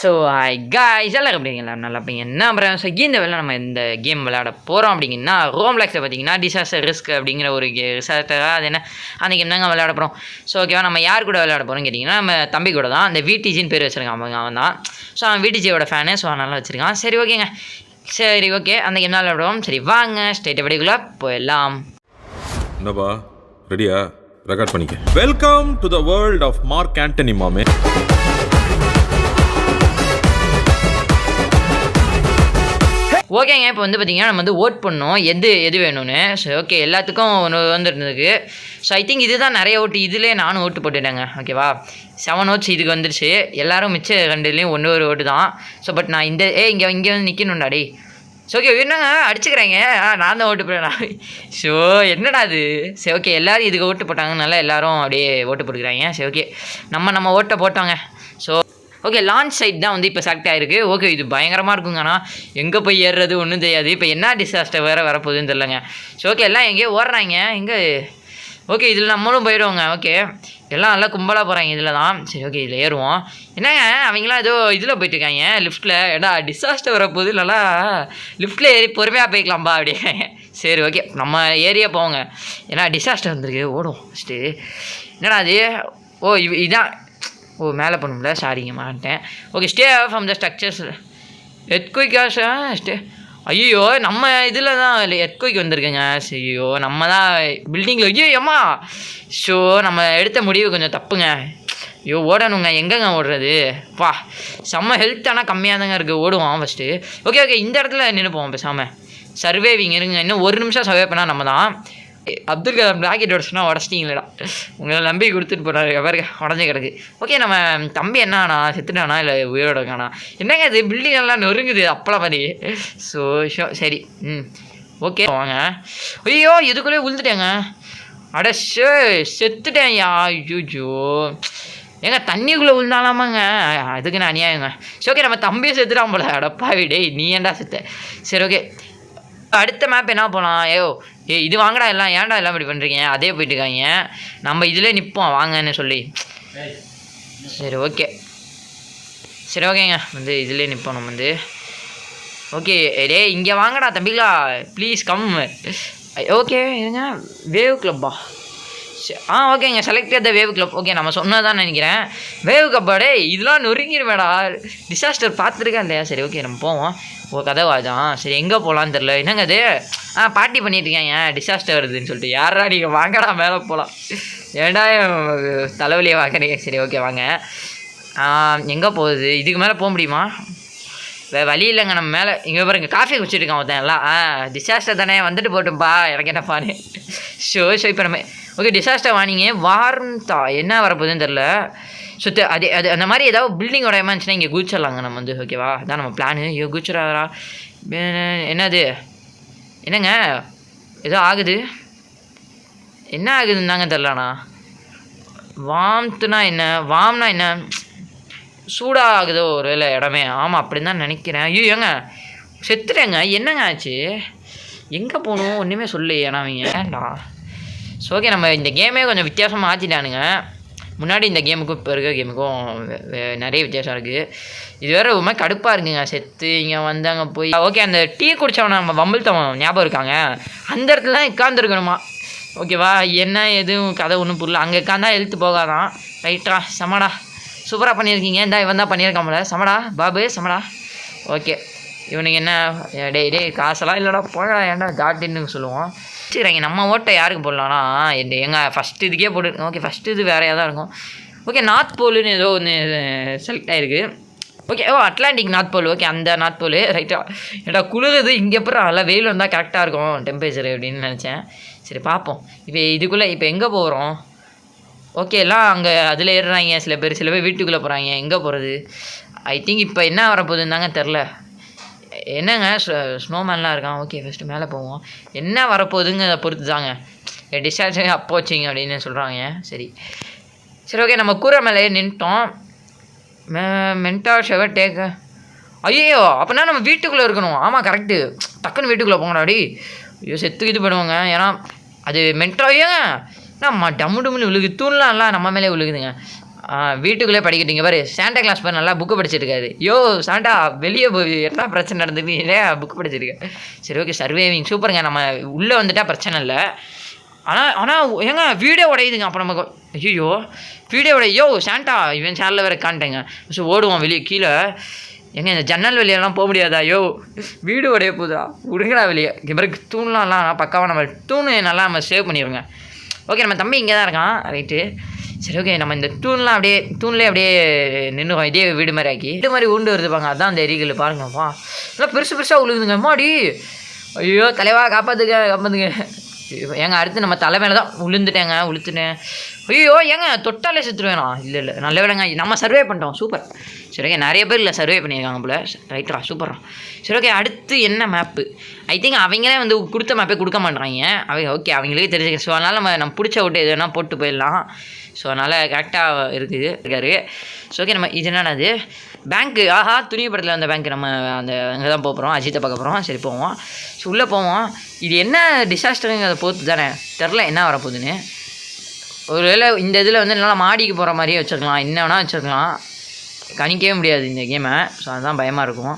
So guys எல்லாம் அப்படிங்களா நல்லா அப்படிங்க என்ன அப்புறம் ஸோ இந்த வேலை நம்ம இந்த கேம் விளையாட போகிறோம் அப்படிங்கன்னா ரோம்லாக்ஸில் பார்த்தீங்கன்னா டிசாஸ்டர் ரிஸ்க் அப்படிங்கிற ஒரு ரிசாஸ்டராக அது என்ன அந்த கேம் தாங்க விளையாட போகிறோம். ஸோ ஓகேவா நம்ம யார் கூட விளையாட போகிறோம்னு கேட்டிங்கன்னா நம்ம தம்பி கூட தான். அந்த விடிஜின்னு பேர் வச்சுருக்கான் அவன் தான். ஸோ அவன் விடிஜியோட ஃபேனு. ஸோ நல்லா வச்சுருக்கான். சரி ஓகேங்க, சரி ஓகே அந்த கேம் தான் விளையாடுவோம். சரி வாங்க ஸ்ட்ரெயிட் படிக்குள்ளே போயிடலாம். என்னப்பா ரெடியா? ரெக்கார்ட் பண்ணிக்க. Welcome to the world of Mark Antony மாமே. ஓகேங்க, இப்போ வந்து பார்த்திங்கன்னா நம்ம வந்து ஓட் பண்ணோம் எது வேணும்னு. ஸோ ஓகே எல்லாத்துக்கும் ஒன்று வந்துருந்ததுக்கு. ஸோ ஐ திங்க் இதுதான் நிறைய ஓட்டு. இதிலே நானும் ஓட்டு போட்டுட்டேங்க. ஓகேவா 7 ஓட்ஸ் இதுக்கு வந்துருச்சு. எல்லோரும் மிச்ச ரெண்டுலேயும் ஒரு ஓட்டு தான். ஸோ பட் நான் இந்த இங்கே வந்து நிற்கணும்டா டே. ஸோ ஓகே என்னங்க அடிச்சுக்கிறாங்க. நான் தான் ஓட்டு போட்டேன். ஸோ என்னடா அது. சரி ஓகே எல்லோரும் இதுக்கு ஓட்டு போட்டாங்கனால எல்லோரும் அப்படியே ஓட்டு போட்டுக்கிறாங்க. சரி ஓகே நம்ம ஓட்டை போட்டோங்க. ஸோ ஓகே லான்ச் சைட் தான் வந்து இப்போ செலக்ட் ஆகிருக்கு. ஓகே இது பயங்கரமாக இருக்குங்க. ஆனால் எங்கே போய் ஏறுறது ஒன்றும் தெரியாது. இப்போ என்ன டிசாஸ்டர் வேறு வரப்போகுதுன்னு தெரிலங்க. ஸோ ஓகே எல்லாம் எங்கேயோ ஓடுறாங்க. எங்கே ஓகே இதில் நம்மளும் போயிடுவோங்க. ஓகே எல்லாம் நல்லா கும்பலாக போகிறாங்க இதில் தான். சரி ஓகே இதில் ஏறுவோம். என்னங்க அவங்களாம் ஏதோ இதில் போயிட்டுருக்காங்க லிஃப்ட்டில். ஏடா டிசாஸ்டர் வரப்போகுது நல்லா லிஃப்ட்டில் ஏறி பொறுமையாக போய்க்கலாம்பா அப்படி. சரி ஓகே நம்ம ஏரியா போவோங்க. ஏன்னா டிசாஸ்டர் வந்துருக்கு ஓடும் ஃபஸ்ட்டு. என்னடா அது இதான் மேலே பண்ணும்ல. சாரிங்க மாட்டேன். Okay stay from the structures எர்த்குயிக்கா ஸ்டே. ஐயோ நம்ம இதில் தான் எர்த்குயிக் வந்திருக்குங்க. ஐயோ நம்ம தான் பில்டிங்கில். ஐயோ அம்மா. ஸோ நம்ம எடுத்த முடிவு கொஞ்சம் தப்புங்க. ஐயோ ஓடணுங்க. எங்கேங்க ஓடுறது பா. செம்ம ஹெல்த் ஆனால் கம்மியாக தாங்க இருக்குது. ஓடுவோம் ஃபஸ்ட்டு. ஓகே இந்த இடத்துல நின்றுப்போம் பேசாமல். சர்வேவிங் இருங்க. இன்னும் 1 நிமிஷம் சர்வே பண்ணால் நம்ம தான். அப்துல் கலாம் ராக்கெட் உடச்சுனா உடச்சிட்டிங்களா. உங்களை நம்பி கொடுத்துட்டு போகிறாரு. எவருக்கு உடஞ்சி கிடக்கு. ஓகே நம்ம தம்பி என்ன செத்துட்டானா இல்லை உயிரோட இருக்கானா என்னங்க இது. பில்டிங் எல்லாம் நொறுங்குது அப்பளம் மாதிரி. ஸோ சரி ஓகே வாங்க. ஐயோ இதுக்குள்ளே விழுந்துட்டேங்க. அடச்சோ செத்துட்டேன். ஐயோ ஏங்க தண்ணிக்குள்ளே விழுந்தாலாமாங்க. அதுக்கு நான் அநியாயங்க. சரி ஓகே நம்ம தம்பியை செத்துட்டான் போல. அடப்பா விடே நீ ஏன்டா செத்த. சரி ஓகே அடுத்த மேப் என்ன போகலாம். இது வாங்கடா எல்லாம். ஏன்டா எல்லாம் இப்படி பண்ணுறீங்க. அதே போயிட்டுருக்காங்க. நம்ம இதில் நிற்போம் வாங்கன்னு சொல்லி. சரி ஓகேங்க வந்து இதிலே நிற்போம் நம்ம வந்து. ஓகே இங்கே வாங்கடா தம்பிங்களா ப்ளீஸ் கம். ஓகே இருங்க வேவ் கிளப்பா. ஓகேங்க செலக்டட் த வேவ் கிளப். ஓகே நம்ம சொன்னதான் நினைக்கிறேன். வேவ் கிளப்பாடே இதெல்லாம் நொறுங்கிடுவேடா. டிசாஸ்டர் பார்த்துருக்கா இல்லையா. சரி ஓகே நம்ம போவோம். கதவா தான். சரி எங்கே போகலான்னு தெரில. என்னங்க அது பார்ட்டி பண்ணிட்டுருக்காங்க டிசாஸ்டர் வருதுன்னு சொல்லிட்டு. யாரா நீங்கள் வாங்கடா மேலே போகலாம். ஏன்டா தலைவலியை வாங்குறீங்க. சரி ஓகே வாங்க. எங்கே போகுது. இதுக்கு மேலே போக முடியுமா. வழி இல்லைங்க நம்ம மேலே. இங்கே பாருங்க காஃபி குடிச்சிருக்கான் ஒருத்தன் எல்லாம். டிசாஸ்டர் தானே வந்துட்டு போட்டும்பா எனக்கு என்னப்பான்னு. ஸோ இப்போ நம்ம ஓகே டிசாஸ்டர் வாங்கிங்க. வார்ம்தா என்ன வரப்போகுதுன்னு தெரில. ஸோ அது அந்த மாதிரி ஏதாவது பில்டிங்கோட இருந்துச்சுன்னா இங்கே குதிச்சிடலாங்க நம்ம வந்து. ஓகேவா அதான் நம்ம பிளானு. ஐயோ குதிச்சிடாரா என்னது. என்னங்க ஏதோ ஆகுது. என்ன ஆகுதுன்னு தாங்க தெரிலண்ணா. வார்ம்த்துனா என்ன. வார்ம்னா என்ன சூடாக ஆகுதோ ஒரு வேலை இடமே. ஆமாம் அப்படின்னு தான் நினைக்கிறேன். ஐயோ ஏங்க செத்துட்டேங்க. என்னங்க ஆச்சு. எங்கே போகணும் ஒன்றுமே சொல்லு. ஏன்னா அவங்க ஏன்டா. ஸோ ஓகே நம்ம இந்த கேமே கொஞ்சம் வித்தியாசமாக ஆற்றிட்டானுங்க. முன்னாடி இந்த கேமுக்கும் இப்போ இருக்க கேமுக்கும் நிறைய வித்தியாசம் இருக்குது. இது வேறு ஒரு மாதிரி கடுப்பாக இருக்குங்க. செத்து இங்கே வந்தாங்க போய். ஓகே அந்த டீ குடித்தவன நம்ம வம்பிழ்த்தவன் ஞாபகம் இருக்காங்க. அந்த இடத்துல தான் உட்காந்துருக்கணுமா. ஓகேவா என்ன எதுவும் கதை ஒன்றும் புரியல. அங்கே உட்காந்தா எழுத்து போகாதான். ரைட்டா செமடா சூப்பராக பண்ணியிருக்கீங்க. இந்த இவன் தான் பண்ணியிருக்காமல. செமடா பாபு செமடா. ஓகே இவனுக்கு என்ன டே காசெல்லாம் இல்லைடா போகடா. ஏன்டா காட்டின்னு சொல்லுவோம். சரிங்க நம்ம ஓட்டை யாருக்கு போடலான்னா எங்கள் ஃபஸ்ட்டு இதுக்கே போட்டு. ஓகே ஃபஸ்ட்டு இது வேறையாக தான் இருக்கும். ஓகே நார்த் போலுன்னு ஏதோ ஒன்று செலக்ட் ஆகிருக்கு. Okay Atlantic north pole. Okay அந்த நார்த் போல் ரைட்டாக. ஏடா குளிருது இங்கே அப்புறம் நல்லா வெயில் வந்தால் கரெக்டாக இருக்கும் டெம்பரேச்சர் அப்படின்னு நினச்சேன். சரி பார்ப்போம். இப்போ இதுக்குள்ளே இப்போ எங்கே போகிறோம். ஓகே எல்லாம் அங்கே அதில் ஏறுறாங்க. சில பேர் வீட்டுக்குள்ளே போகிறாங்க. எங்கே போகிறது. ஐ திங்க் இப்போ என்ன வரப்போகுதுன்னு தாங்க தெரில. என்னங்க ஸ்னோமேன்லாம் இருக்கான். ஓகே ஃபஸ்ட்டு மேலே போவோம். என்ன வரப்போகுதுங்க அதை பொறுத்து தாங்க. டிஸ்சார்ஜ் அப்போச்சிங்க அப்படின்னு சொல்கிறாங்க. சரி ஓகே நம்ம கூரை மேலே நின்ட்டோம். மென்டா ஷவர் டேக்க. ஐயோ அப்படின்னா நம்ம வீட்டுக்குள்ளே இருக்கணும். ஆமாம் கரெக்டு. டக்குன்னு வீட்டுக்குள்ளே போங்கடாடி. ஐயோ செத்துக்கு இது பண்ணுவாங்க. ஏன்னா அது மென்டாவே நம்ம டம்மு டம்முன்னு விழுகுது. தூண்லாம் நம்ம மேலே விழுகுதுங்க. வீட்டுக்குள்ளே படிக்கிட்டீங்க பாரு சாண்டா கிளாஸ் பாரு நல்லா புக்கு படிச்சிருக்காரு. யோ சாண்டா வெளியே போய் என்ன பிரச்சனை நடந்துட்டு புக்கு படிச்சிருக்கேன். சரி ஓகே சர்வேவிங் சூப்பருங்க. நம்ம உள்ளே வந்துட்டால் பிரச்சனை இல்லை. ஆனால் ஏங்க வீடியோ உடையுதுங்க. அப்போ நமக்கு ஐயோ வீடியோ உடையோ சாண்டா இவன் சேனலில் வேறு காண்டேங்க. ஸோ ஓடுவான் வெளியே கீழே. எங்க இந்த ஜன்னல் வெளியெல்லாம் போக முடியாதா? ஐயோ வீடு உடைய போதா விடுங்கடா வெளியே. இங்கே பிறகு தூண்லாம் பக்காவாக நம்ம தூணு நல்லா நம்ம சேவ் பண்ணிடுங்க. ஓகே நம்ம தம்பி இங்கே தான் இருக்கான். ரைட்டு சரி ஓகே நம்ம இந்த தூண்லாம் அப்படியே தூண்லேயே அப்படியே நின்றுவோம். இதே வீடு மாதிரி ஆக்கி வீடு மாதிரி உண்டு வருதுப்பாங்க. அதான் அந்த எரிகள் பாருங்கப்பா எல்லாம் பெருசு பெருசாக உழுகுதுங்க. அம்மாடி ஐயோ தலைவா காப்பாற்றுங்க. ஏங்க அடுத்து நம்ம தலை மேலே தான் உளுத்துட்டேன். ஐயோ ஏங்க தொட்டாலே செத்துருவேண்ணா. இல்லை நல்ல வேலைங்க நம்ம சர்வே பண்ணிட்டோம். சூப்பர். சரி ஓகே நிறைய பேர் இல்லை சர்வே பண்ணியிருக்காங்க போல. ரைட்டா சூப்பரா. சரி ஓகே அடுத்து என்ன மேப்பு? ஐ திங்க் அவங்களே வந்து கொடுத்த மேப்பே கொடுக்க மாட்டாங்க. ஓகே அவங்களுக்கே தெரிஞ்சுக்க. ஸோ அதனால் நம்ம பிடிச்ச விட்டு எது வேணால் போட்டு போயிடலாம். ஸோ அதனால் கரெக்டாக இருக்காரு. ஸோ ஓகே நம்ம இது என்னது பேங்க்கு. ஆஹா துணி படத்தில் அந்த பேங்க் நம்ம அந்த அங்கே தான் போகிறோம். அஜித்தை பார்க்க போகிறோம். சரி போவோம். ஸோ உள்ளே போவோம். இது என்ன டிசாஸ்டருங்க அதை பொறுத்து தானே தெரில என்ன வரப்போகுதுன்னு. ஒரு வேளை இந்த இதில் வந்து நல்லா மாடிக்கு போகிற மாதிரியே வச்சுருக்கலாம். என்ன வேணால் வச்சுருக்கலாம். கணிக்கவே முடியாது இந்த கேமை. ஸோ அதுதான் பயமாக இருக்கும்.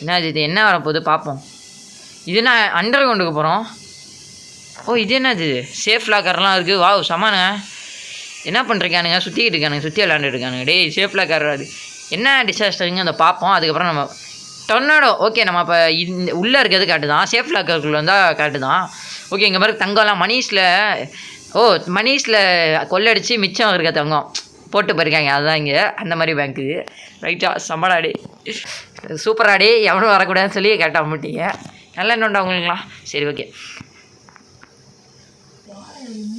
என்ன இது என்ன வரப்போகுது பார்ப்போம். இது என்ன அண்டர் கிரவுண்டுக்கு போகிறோம். ஓ இது என்னது சேஃப் லாக்கர்லாம் இருக்குது. வாவ் சமானுங்க. என்ன பண்ணுறானுங்க சுற்றிக்கிட்டு இருக்கானுங்க சுற்றி விளாண்டுட்டு இருக்கானுங்க. டேய் சேஃப் லாக்கர் அது என்ன டிசாஸ்டருங்க அதை பார்ப்போம். அதுக்கப்புறம் நம்ம டொர்னாடோ ஓகே நம்ம இப்போ இந்த உள்ளே இருக்கிறது கரெக்டு தான். சேஃப் லாக்கருக்குள்ளே வந்தால் கரெக்டு தான். ஓகே இங்கே மாதிரி தங்கம்லாம் மணிஸில் கொள்ளடிச்சு மிச்சம் இருக்க தங்கம் போட்டு போயிருக்காங்க. அதுதான் இங்கே அந்த மாதிரி பேங்க்கு. ரைட்டா சம்படாடி சூப்பராடி எவனும் வரக்கூடாதுன்னு சொல்லி கேட்டால் மாட்டீங்க. நல்லா என்னண்டா உங்களுக்குலாம். சரி ஓகே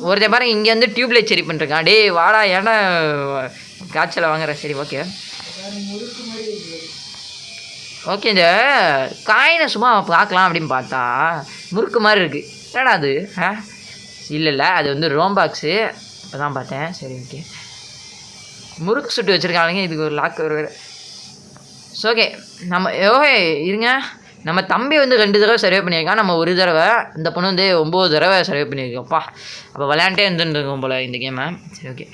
ஒருத்தர் பாருங்க இங்கே வந்து டியூப்லைட் சரி பண்ணிருக்கான். டே வாடா ஏன்னா காய்ச்சலை வாங்குற. சரி ஓகே இந்த காயினை சும்மா பார்க்கலாம் அப்படின்னு பார்த்தா முறுக்கு மாதிரி இருக்குது. என்னடா அது? இல்லை அது வந்து ரோம்பாக்ஸு. இப்போ தான் பார்த்தேன். சரி ஓகே முறுக்கு சுட்டு வச்சுருக்காங்க. இதுக்கு ஒரு லாக் ஒரு. ஸோ ஓகே நம்ம இருங்க நம்ம தம்பி வந்து 2 தடவை சர்வே பண்ணியிருக்கான். நம்ம ஒரு தடவை. இந்த பொண்ணு வந்து 9 தடவை சர்வே பண்ணியிருக்கோம்ப்பா. அப்போ விளையாண்டே இருந்துருக்கோம் போல் இந்த கேமை. சரி ஓகே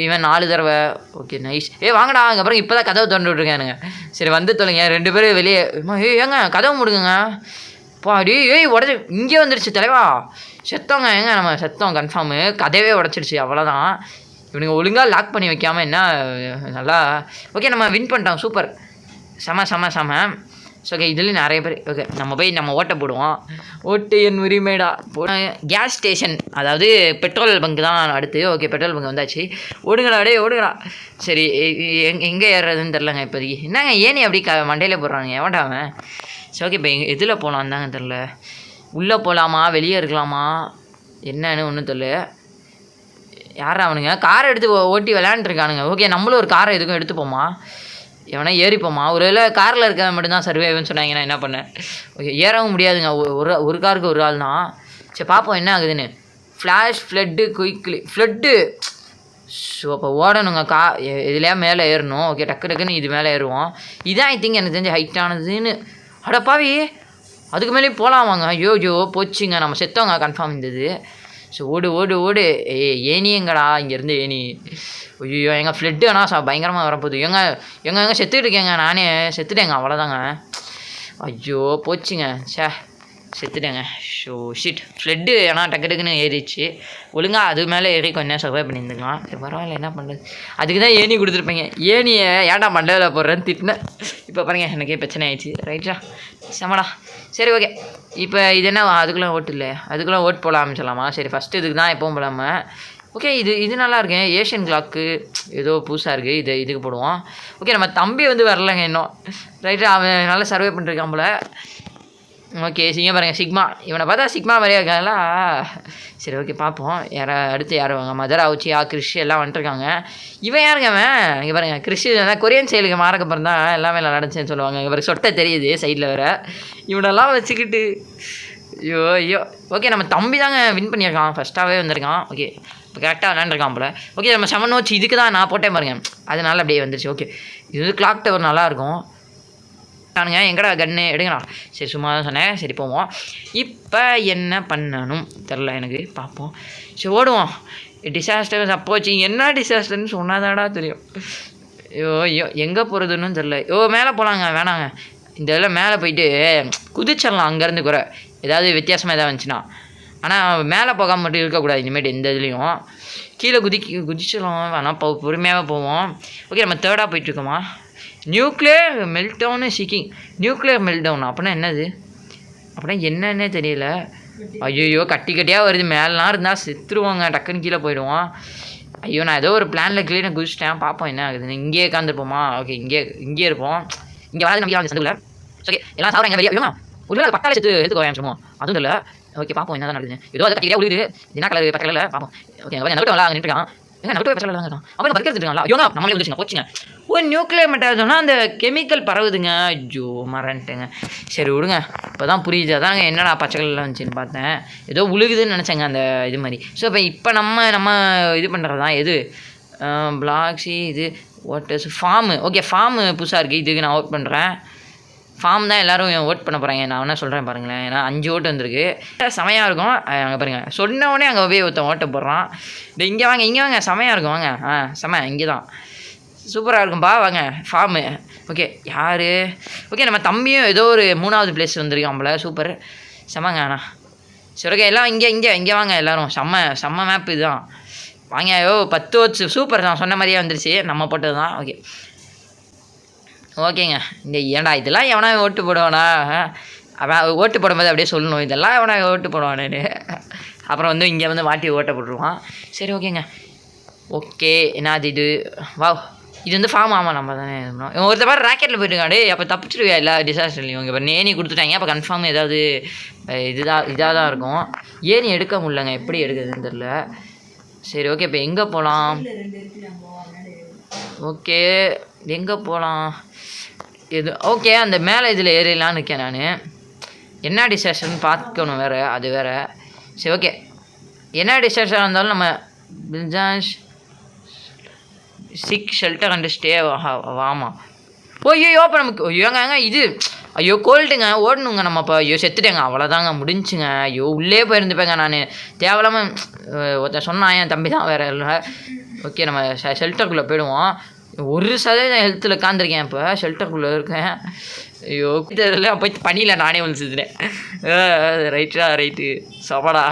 இவன் 4 தடவை. Okay nice. வாங்கடா அப்புறம் இப்போ தான் கதவை திறந்து விட்ருக்கானுங்க. சரி வந்து தொலைங்க 2 பேர் வெளியே. ஏங்க கதவை முடுங்க பாடி. உடச்சி இங்கே வந்துடுச்சு தலைவா. செத்தோங்க நம்ம செத்தோம் கன்ஃபார்மு. கதவே உடச்சிடுச்சு அவ்வளோதான். இவனுங்க ஒழுங்காக லாக் பண்ணி வைக்காமல் என்ன நல்லா. ஓகே நம்ம வின் பண்ணிட்டோம். சூப்பர் செம. ஸோ ஓகே இதுலேயும் நிறைய பேர். ஓகே நம்ம ஓட்டை போடுவோம். ஓட்டு என் உரிமைடா. கேஸ் ஸ்டேஷன் அதாவது பெட்ரோல் பங்க் தான் அடுத்து. ஓகே பெட்ரோல் பங்க் வந்தாச்சு. ஓடுங்களா. சரி எங்கே ஏறுறதுன்னு தெரிலங்க இப்போதைக்கு. என்னங்க ஏனி அப்படி மண்டையில் போடுறாங்க எவன்டாவன். சரி ஓகே இப்போ எதில் போகலாம் தாங்க தெரில. உள்ளே போகலாமா வெளியே இருக்கலாமா என்னன்னு ஒன்றும் தெரில. யாரா அவனுங்க காரை எடுத்து ஓட்டி விளையாண்டுருக்கானுங்க. ஓகே நம்மளும் ஒரு காரை எதுக்கும் எடுத்துப்போமா எவனா ஏறிப்போமா. ஒரு வேளை காரில் இருக்க மட்டும்தான் சர்வேன்னு சொன்னாங்கன்னா என்ன பண்ணேன். ஓகே ஏறவும் முடியாதுங்க. ஒரு காருக்கு ஒரு ஆள் தான். சரி பார்ப்போம் என்ன ஆகுதுன்னு. Flood quickly flood. ஸோ அப்போ ஓடணுங்க. இதுலையா மேலே ஏறணும். ஓகே டக்குன்னு இது மேலே ஏறுவோம். இதான் ஐ திங்க் எனக்கு தெரிஞ்ச ஹைட்டானதுன்னு. அடப்பாவி அதுக்கு மேலேயும் போகலாமாங்க. ஐயோ போச்சுங்க நம்ம செத்தோங்க கன்ஃபார்ம் இருந்தது. ஸோ ஓடு ஏனியங்கடா இங்கேருந்து ஏனி. ஐயோ எங்கள் ஃப்ளட்டு ஆனால் பயங்கரமாக வரப்போகுது. எங்க செத்துக்கிட்டு இருக்கேங்க. நானே செத்துட்டேங்க அவ்வளோதாங்க. ஐயோ போச்சுங்க செத்துட்டேங்க. ஷோ ஷிட் ஃப்ளட்டு ஆனால் டக்குன்னு ஏறிச்சு. ஒழுங்காக அது மேலே ஏறி கொஞ்சம் சர்வை பண்ணியிருந்துக்கலாம். சரி பரவாயில்ல என்ன பண்ணுறது. அதுக்கு தான் ஏனி கொடுத்துருப்பீங்க. ஏனியை ஏன்டா மண்டலில் போடுறேன்னு திட்டினேன். இப்போ பாருங்கள் எனக்கே பிரச்சனை ஆயிடுச்சு. ரைட்டா செமடா. சரி ஓகே இப்போ இது என்ன அதுக்குள்ளே ஓட்டு இல்லை. அதுக்குள்ளே ஓட்டு போட ஆரம்பிச்சிடலாமா. சரி ஃபஸ்ட்டு இதுக்கு தான் எப்பவும் போடாமல். ஓகே இது நல்லா இருக்கு. ஏஷியன் கிளாக்கு ஏதோ புதுசாக இருக்குது. இதுக்கு போடுவோம். ஓகே நம்ம தம்பி வந்து வரலைங்க இன்னும். ரைட்டா அவன் நல்லா சர்வே பண்ணிருக்கான் போல். ஓகே பாருங்கள் சிக்மா. இவனை பார்த்தா சிக்மா மாதிரியா இருக்காங்களா. சரி ஓகே பார்ப்போம் அடுத்து யார் வாங்க. மதர் ஆவுச்சியா கிறிஷ் எல்லாம் வந்துட்டுருக்காங்க. இவன் யாருங்க அவன். இங்கே பாருங்கள் கிறிஷ் கொரியன் செயலுக்கு மாறக்கப்புறம் தான் எல்லாமே நல்லா நடந்துச்சுன்னு சொல்லுவாங்க. இங்கே பாருங்க சொட்டை தெரியுது சைடில் வேறு. இவனெல்லாம் வச்சுக்கிட்டு ஐயோ ஓகே நம்ம தம்பி தாங்க வின் பண்ணியிருக்கான். ஃபஸ்ட்டாகவே வந்திருக்கான். ஓகே இப்போ கரெக்டாக விளாண்டுருக்கான் போல். ஓகே நம்ம 7 நோட்ஸ் இதுக்கு தான் நான் போட்டேன் பாருங்கள். அதனால அப்படியே வந்துருச்சு. ஓகே இது கிளாக் டவர் நல்லாயிருக்கும். நானுங்க எங்கடா கன்று எடுங்கண்ணா. சரி சும்மா தான் சொன்னேன். சரி போவோம். இப்போ என்ன பண்ணணும் தெரில எனக்கு. பார்ப்போம். சரி ஓடுவோம். டிசாஸ்டர் அப்போச்சு என்ன டிசாஸ்டர்னு சொன்னாதாடா தெரியும். ஐயோ எங்கே போகிறதுன்னு தெரில. மேலே போகலாங்க, வேணாங்க. இந்த இதில் மேலே போயிட்டு குதிச்சிடலாம் அங்கேருந்து கூட, ஏதாவது வித்தியாசமாக எதாவது வந்துச்சுன்னா. ஆனால் மேலே போகாமல் மட்டும் இருக்கக்கூடாது இனிமேட்டு எந்த இதுலேயும். கீழே குதிச்சிடலாம், வேணாம் பொறுமையாக போவோம். ஓகே, நம்ம தேர்டாக போயிட்டுருக்கோமா? நியூக்ளியர் மெல்டவுன்னு சீக்கிங். நியூக்ளியர் மெல்டவுன் அப்படின்னா என்னது? அப்படின்னா என்னன்னே தெரியல. ஐயோ கட்டியாக வருது. மேலாம் இருந்தால் செத்துருவாங்க, டக்குன்னு கீழே போயிடுவோம். ஐயோ நான் ஏதோ ஒரு பிளானில் க்ளீனாக குதிச்சிட்டேன். பார்ப்போம் என்ன ஆகுதுன்னு. இங்கேயே உட்காந்துருப்போமா? ஓகே, இங்கே இருப்போம். இங்கே வராது நம்ம வாங்க சந்தில். ஓகே, எல்லாம் சாப்பிட்றாங்க வெளியே. ஐயோ ஒரு வேலை 10 லட்சத்து எடுத்துக்கோ அதுவும் இல்லை. ஓகே, பார்ப்போம் என்ன தான் நடக்குது. ஏதோ அதை கட்டியாக உழுது. என்ன கலர் பக்கத்தில் பார்ப்போம். ஓகே, நட்டு வரலாம் நின்றுட்டான். நட்டு பக்கத்தில் தான் அவன் பறிக்கிறதுக்காங்களா? ஐயோ நம்மளே வந்துச்சுங்க, போச்சுங்க. நியூக்ளியர் மெட்டால் சொன்னால் அந்த கெமிக்கல் பரவுதுங்க. ஐயோ மறந்துட்டேங்க. சரி விடுங்க, இப்போ தான் புரியுது. அதாங்க என்னடா பச்சை கலர்லாம் வந்துச்சுன்னு பார்த்தேன். ஏதோ உழுகுதுன்னு நினச்சேங்க அந்த இது மாதிரி. ஸோ இப்போ நம்ம இது பண்ணுறது தான் எது பிளாக்ஸி இது வாட்டர்ஸ் ஃபார்மு. ஓகே, ஃபார்மு புதுசாக இருக்குது. இதுக்கு நான் ஓட் பண்ணுறேன். ஃபார்ம் தான் எல்லோரும் ஓட் பண்ண போகிறாங்க. நான் என்ன சொல்கிறேன் பாருங்களேன். ஏன்னா 5 ஓட்டு வந்திருக்கு, செமையாக இருக்கும். அங்கே பாருங்கள், சொன்னவொடனே அங்கே போய் ஒருத்தன் ஓட்ட போடுறான். இங்கே வாங்க செமையாக இருக்கும். வாங்க செம இங்கே தான் சூப்பராக இருக்கும்பா. வாங்க ஃபார்மு. ஓகே, யார்? ஓகே, நம்ம தம்பியும் ஏதோ ஒரு 3வது பிளேஸ் வந்திருக்கான். சூப்பர் செம்மங்க. அண்ணா சரி, ஓகே, எல்லாம் இங்கே வாங்க எல்லோரும். செம்ம மேப் இதுதான். வாங்க. 10 ஓட்ஸ் சூப்பர். நான் சொன்ன மாதிரியே வந்துருச்சு, நம்ம போட்டது தான். ஓகேங்க. இந்த ஏன்டா இதெல்லாம் எவனா ஓட்டு போடுவானா? அவன் ஓட்டு போடும்போது அப்படியே சொல்லணும், இதெல்லாம் எவனா ஓட்டு போடுவானு. அப்புறம் இங்கே மாட்டி ஓட்ட போட்டுருவான். சரி ஓகேங்க. ஓகே, என்ன அது இது? வா, இது ஃபார்ம். ஆமாம், நம்ம தானே ஒருத்த மாதிரி ராக்கெட்டில் போயிட்டுருக்காடே. அப்போ தப்பிச்சிருவியா எல்லா டிசாஸ்டர்லையும். இங்கே இப்போ ஏணி கொடுத்துட்டாங்க, அப்போ கன்ஃபார்ம் ஏதாவது இதாக தான் இருக்கும். ஏணி எடுக்க முடியலங்க, எப்படி எடுக்குதுன்னு தெரில. சரி ஓகே, இப்போ எங்கே போகலாம்? ஓகே, எங்கே போகலாம்? ஓகே, அந்த மேலே இதில் ஏறிடலான்னு இருக்கேன் நான். என்ன டிசாஸ்டர்னு பார்க்கணும் வேறு, அது வேறு. சரி ஓகே, என்ன டிசாஸ்டராக இருந்தாலும் நம்ம பில்ஜான்ஸ் ஷெல்டர் அண்ட் ஸ்டே. ஆமாம். ஐயோ இப்போ நமக்கு ஐயோங்க இது கோல்டுங்க, ஓடணுங்க நம்ம. இப்போ செத்துட்டேங்க, அவ்வளோதாங்க, முடிஞ்சுங்க. உள்ளே போயிருந்துப்பேங்க நான். தேவையில்லாமல் ஒருத்தன் சொன்னான், என் தம்பி தான், வேறு இல்லை. ஓகே, நம்ம ஷெல்டருக்குள்ளே போயிடுவோம். 1% ஹெல்த்தில் உட்காந்துருக்கேன். இப்போ ஷெல்டருக்குள்ளே இருக்கேன். தெரியல, போய் பனியில் நானே வந்துச்சுட்டேன். ரைட்டு சபடா.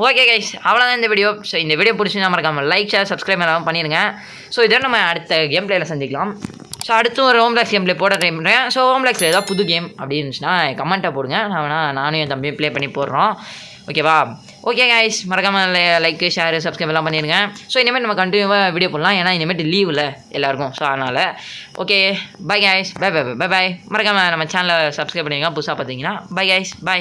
ஓகே கைஸ், அவ்வளோதான் இந்த வீடியோ. ஸோ இந்த வீடியோ பிடிச்சினா மறக்காமல் லைக், ஷேர், சப்ஸ்கிரைப் எல்லாம் பண்ணிடுங்க. ஸோ இதெல்லாம் நம்ம அடுத்த கேம் பிளேயில் சந்திக்கலாம். ஸோ அடுத்து ஒரு ஹோம்லாக்ஸ் கேம் பிளே போட ட்ரை பண்ணுறேன். ஸோ ஹோம்லாக்ஸில் ஏதாவது புது கேம் அப்படின்னு இருந்துச்சுன்னா கமெண்ட்டாக போடுங்க. நானும் என் தம்பியும் ப்ளே பண்ணி போடுறோம். ஓகேவா? ஓகே கைஸ், மறக்காமல் லைக், ஷேர், சப்ஸ்கிரைப் எல்லாம் பண்ணிடுங்க. ஸோ இனிமேல் நம்ம கண்டினியூவாக வீடியோ போடலாம். ஏன்னா இனிமேட்டு லீவில் எல்லாருக்கும். ஸோ அதனால் ஓகே, பை கைஸ், பை. மறக்காமல் நம்ம சேனலை சப்ஸ்கிரைப் பண்ணிடுங்க புதுசாக பார்த்தீங்கன்னா. Bye guys, by.